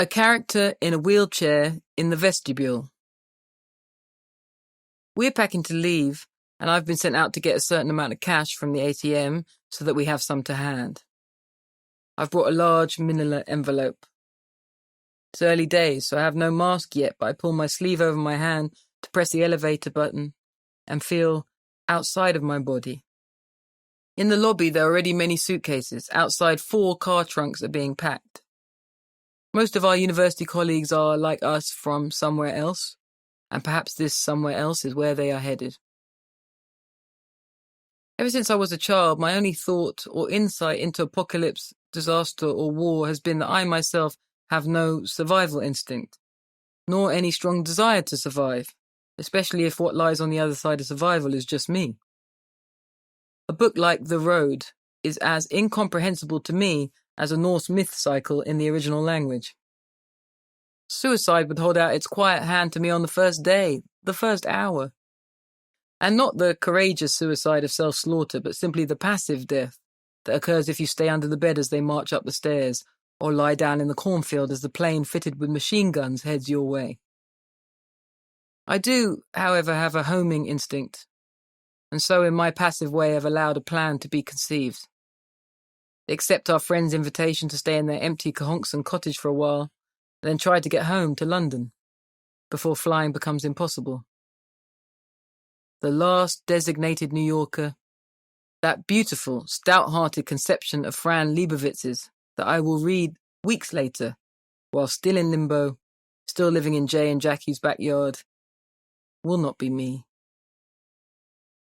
A character in a wheelchair in the vestibule. We're packing to leave, and I've been sent out to get a certain amount of cash from the ATM so that we have some to hand. I've brought a large manila envelope. It's early days, so I have no mask yet, but I pull my sleeve over my hand to press the elevator button and feel outside of my body. In the lobby, there are already many suitcases. Outside, 4 car trunks are being packed. Most of our university colleagues are like us from somewhere else, and perhaps this somewhere else is where they are headed. Ever since I was a child, my only thought or insight into apocalypse, disaster, or war has been that I myself have no survival instinct, nor any strong desire to survive, especially if what lies on the other side of survival is just me. A book like The Road is as incomprehensible to me as a Norse myth cycle in the original language. Suicide would hold out its quiet hand to me on the first day, the first hour. And not the courageous suicide of self-slaughter, but simply the passive death that occurs if you stay under the bed as they march up the stairs, or lie down in the cornfield as the plane fitted with machine guns heads your way. I do, however, have a homing instinct, and so in my passive way have allowed a plan to be conceived. Accept our friend's invitation to stay in their empty Cahonkson cottage for a while, then try to get home to London, before flying becomes impossible. The last designated New Yorker, that beautiful, stout-hearted conception of Fran Leibovitz's that I will read weeks later, while still in limbo, still living in Jay and Jackie's backyard, will not be me.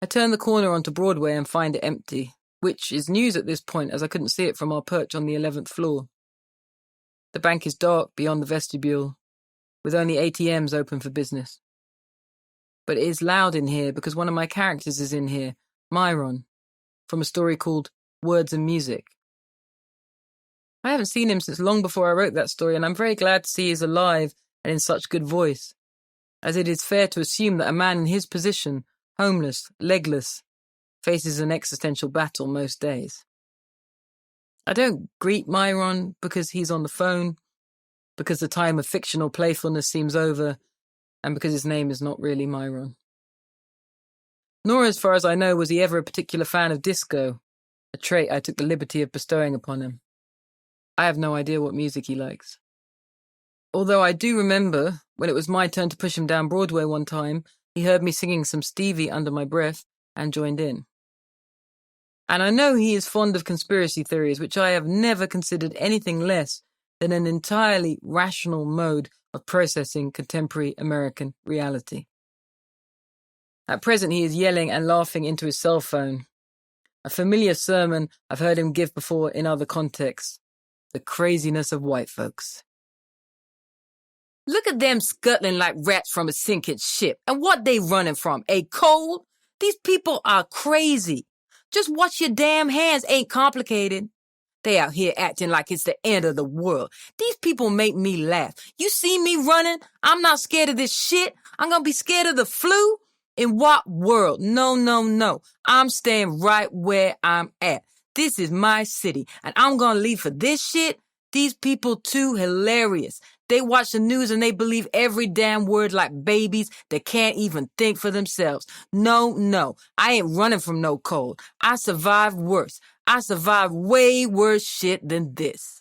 I turn the corner onto Broadway and find it empty, which is news at this point as I couldn't see it from our perch on the 11th floor. The bank is dark beyond the vestibule, with only ATMs open for business. But it is loud in here because one of my characters is in here, Myron, from a story called Words and Music. I haven't seen him since long before I wrote that story, and I'm very glad to see he's alive and in such good voice, as it is fair to assume that a man in his position, homeless, legless, faces an existential battle most days. I don't greet Myron because he's on the phone, because the time of fictional playfulness seems over, and because his name is not really Myron. Nor, as far as I know, was he ever a particular fan of disco, a trait I took the liberty of bestowing upon him. I have no idea what music he likes. Although I do remember, when it was my turn to push him down Broadway one time, he heard me singing some Stevie under my breath and joined in. And I know he is fond of conspiracy theories, which I have never considered anything less than an entirely rational mode of processing contemporary American reality. At present, he is yelling and laughing into his cell phone. A familiar sermon I've heard him give before in other contexts. The craziness of white folks. Look at them scuttling like rats from a sinking ship. And what they running from? A cold? These people are crazy. Just wash your damn hands, ain't complicated. They out here acting like it's the end of the world. These people make me laugh. You see me running? I'm not scared of this shit. I'm gonna be scared of the flu? In what world? No. I'm staying right where I'm at. This is my city, and I'm gonna leave for this shit? These people too hilarious. They watch the news and they believe every damn word like babies that can't even think for themselves. No, I ain't running from no cold. I survived worse. I survived way worse shit than this.